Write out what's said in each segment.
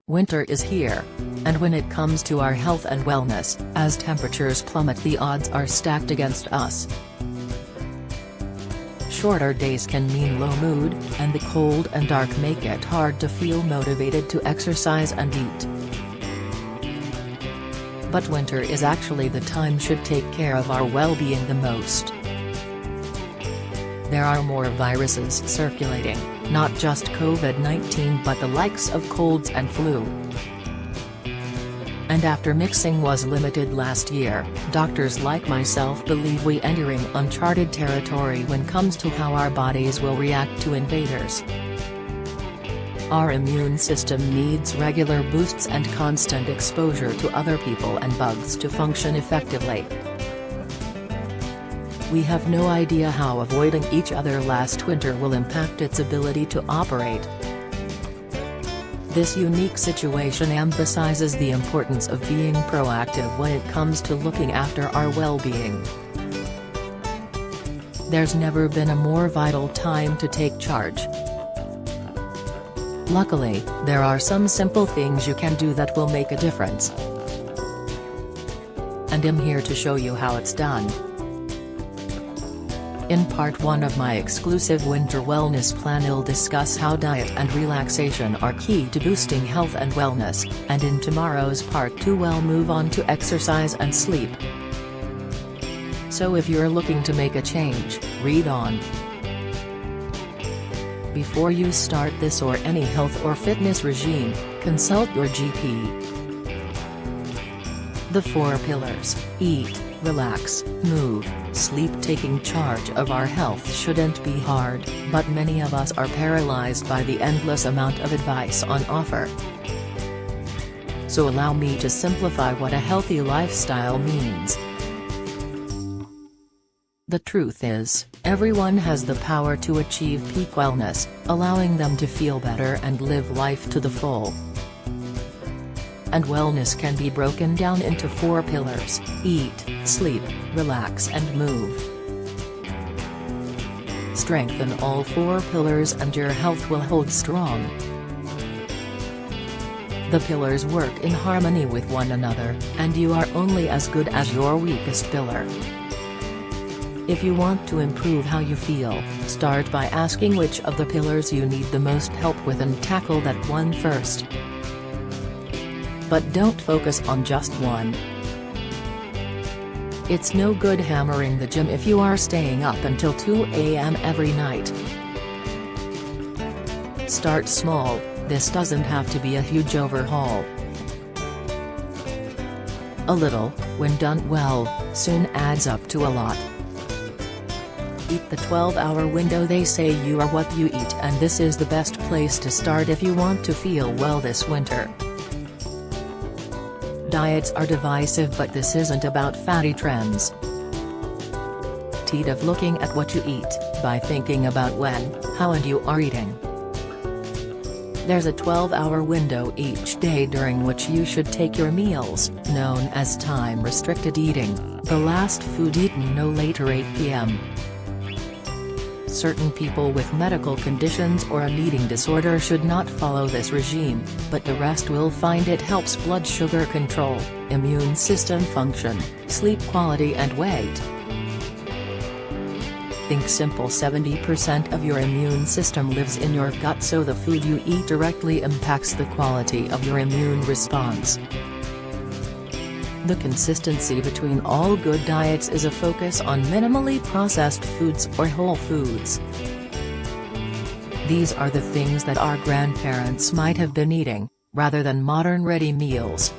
Winter is here. And when it comes to our health and wellness, as temperatures plummet, the odds are stacked against us. Shorter days can mean low mood, and the cold and dark make it hard to feel motivated to exercise and eat. But winter is actually the time should take care of our well-being the most. There are more viruses circulating, not just COVID-19 but the likes of colds and flu. And after mixing was limited last year, doctors like myself believe we entering uncharted territory when comes to how our bodies will react to invaders. Our immune system needs regular boosts and constant exposure to other people and bugs to function effectively. We have no idea how avoiding each other last winter will impact its ability to operate. This unique situation emphasizes the importance of being proactive when it comes to looking after our well-being. There's never been a more vital time to take charge. Luckily, there are some simple things you can do that will make a difference. And I'm here to show you how it's done. In part 1 of my exclusive winter wellness plan, I'll discuss how diet and relaxation are key to boosting health and wellness, and in tomorrow's part 2 we'll move on to exercise and sleep. So if you're looking to make a change, read on. Before you start this or any health or fitness regime, consult your GP. The 4 pillars: eat, relax, move, sleep. Taking charge of our health shouldn't be hard, but many of us are paralyzed by the endless amount of advice on offer. So allow me to simplify what a healthy lifestyle means. The truth is, everyone has the power to achieve peak wellness, allowing them to feel better and live life to the full. And wellness can be broken down into 4 pillars: eat, sleep, relax and move. Strengthen all 4 pillars and your health will hold strong. The pillars work in harmony with one another, and you are only as good as your weakest pillar. If you want to improve how you feel, start by asking which of the pillars you need the most help with and tackle that one first. But don't focus on just one. It's no good hammering the gym if you are staying up until 2 a.m. every night. Start small. This doesn't have to be a huge overhaul. A little, when done well, soon adds up to a lot. Eat the 12-hour window. They say you are what you eat, and this is the best place to start if you want to feel well this winter. Diets are divisive, but this isn't about fatty trends. Instead of looking at what you eat, by thinking about when, how and you are eating. There's a 12-hour window each day during which you should take your meals, known as time-restricted eating, the last food eaten no later 8 p.m. Certain people with medical conditions or an eating disorder should not follow this regime, but the rest will find it helps blood sugar control, immune system function, sleep quality and weight. Think simple: 70% of your immune system lives in your gut, so the food you eat directly impacts the quality of your immune response. The consistency between all good diets is a focus on minimally processed foods or whole foods. These are the things that our grandparents might have been eating, rather than modern ready meals.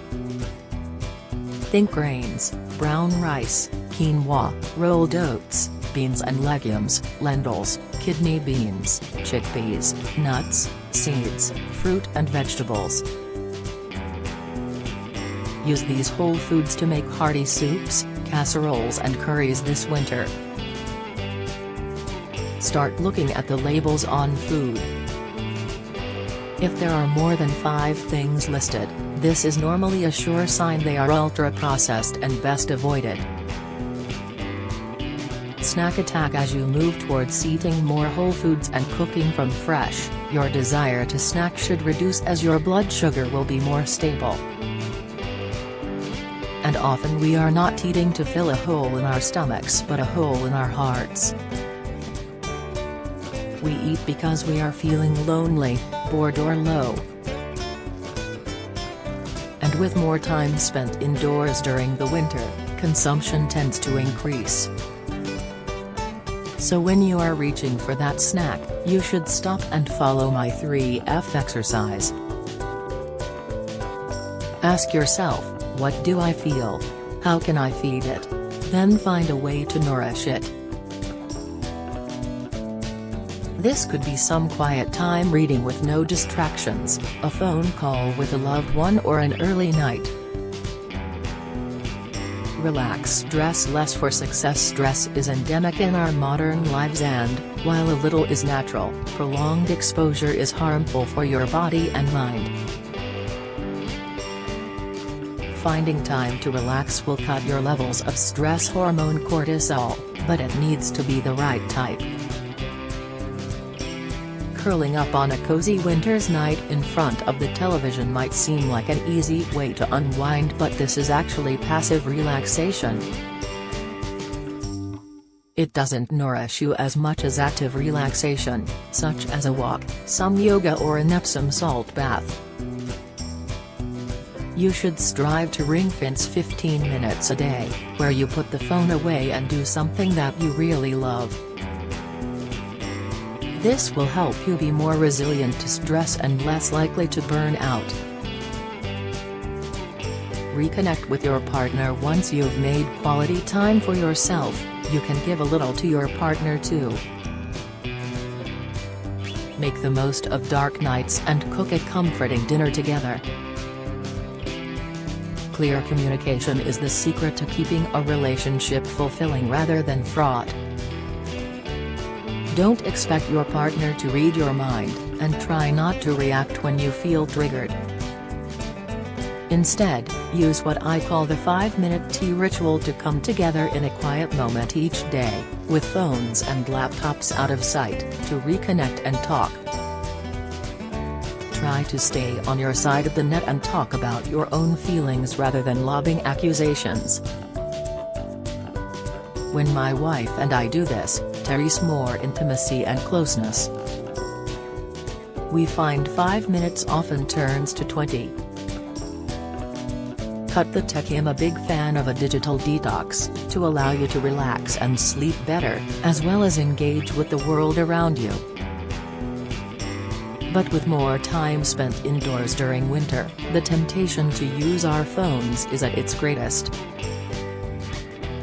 Think grains, brown rice, quinoa, rolled oats, beans and legumes, lentils, kidney beans, chickpeas, nuts, seeds, fruit and vegetables. Use these whole foods to make hearty soups, casseroles and curries this winter. Start looking at the labels on food. If there are more than 5 things listed, this is normally a sure sign they are ultra-processed and best avoided. snack attack as you move towards eating more whole foods and cooking from fresh. Your desire to snack should reduce as your blood sugar will be more stable. And often we are not eating to fill a hole in our stomachs but a hole in our hearts. We eat because we are feeling lonely, bored or low. And with more time spent indoors during the winter, consumption tends to increase. So when you are reaching for that snack, you should stop and follow my 3F exercise. Ask yourself, what do I feel? How can I feed it? Then find a way to nourish it. This could be some quiet time reading with no distractions, a phone call with a loved one or an early night. Relax. Dress less for success. Stress is endemic in our modern lives and, while a little is natural, prolonged exposure is harmful for your body and mind. Finding time to relax will cut your levels of stress hormone cortisol, but it needs to be the right type. Curling up on a cozy winter's night in front of the television might seem like an easy way to unwind, but this is actually passive relaxation. It doesn't nourish you as much as active relaxation, such as a walk, some yoga or an Epsom salt bath. You should strive to ring-fence 15 minutes a day, where you put the phone away and do something that you really love. This will help you be more resilient to stress and less likely to burn out. Reconnect with your partner. Once you've made quality time for yourself, you can give a little to your partner too. Make the most of dark nights and cook a comforting dinner together. Clear communication is the secret to keeping a relationship fulfilling rather than fraught. Don't expect your partner to read your mind, and try not to react when you feel triggered. Instead, use what I call the 5-minute tea ritual to come together in a quiet moment each day, with phones and laptops out of sight, to reconnect and talk. Try to stay on your side of the net and talk about your own feelings rather than lobbing accusations. When my wife and I do this, there is more intimacy and closeness. We find 5 minutes often turns to 20. Cut the tech. I'm a big fan of a digital detox, to allow you to relax and sleep better, as well as engage with the world around you. But with more time spent indoors during winter, the temptation to use our phones is at its greatest.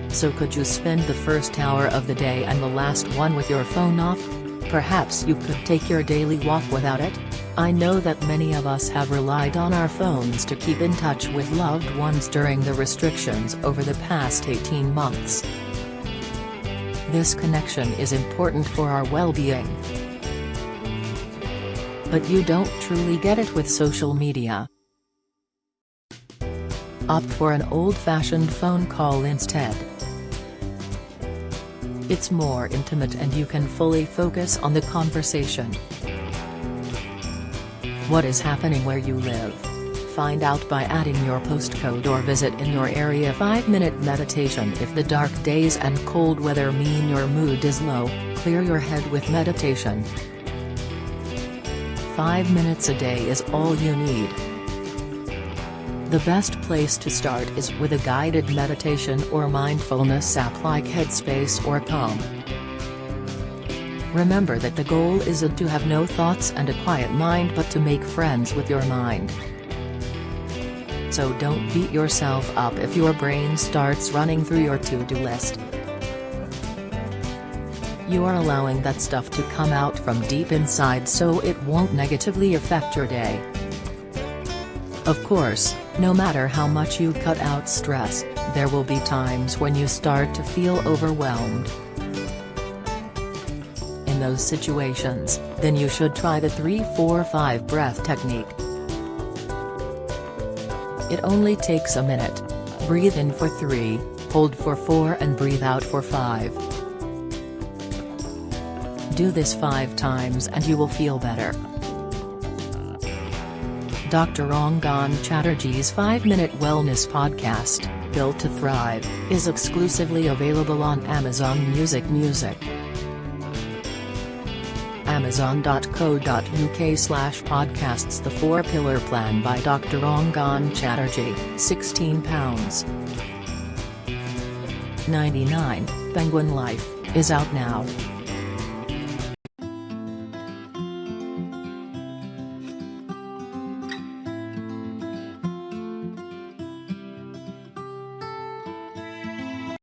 So could you spend the first hour of the day and the last one with your phone off? Perhaps you could take your daily walk without it? I know that many of us have relied on our phones to keep in touch with loved ones during the restrictions over the past 18 months. This connection is important for our well-being. But you don't truly get it with social media. Opt for an old-fashioned phone call instead. It's more intimate and you can fully focus on the conversation. What is happening where you live? Find out by adding your postcode or visit in your area. 5-minute meditation. If the dark days and cold weather mean your mood is low, clear your head with meditation. 5 minutes a day is all you need. The best place to start is with a guided meditation or mindfulness app like Headspace or Calm. Remember that the goal isn't to have no thoughts and a quiet mind but to make friends with your mind. So don't beat yourself up if your brain starts running through your to-do list. You are allowing that stuff to come out from deep inside so it won't negatively affect your day. Of course, no matter how much you cut out stress, there will be times when you start to feel overwhelmed. In those situations, then you should try the 3-4-5 breath technique. It only takes a minute. Breathe in for 3, hold for 4 and breathe out for 5. Do this 5 times and you will feel better. Dr. Rangan Chatterjee's 5-minute wellness podcast, Built to Thrive, is exclusively available on Amazon Music. Amazon.co.uk/podcasts. The 4-Pillar Plan by Dr. Rangan Chatterjee, £16. 99, Penguin Life, is out now.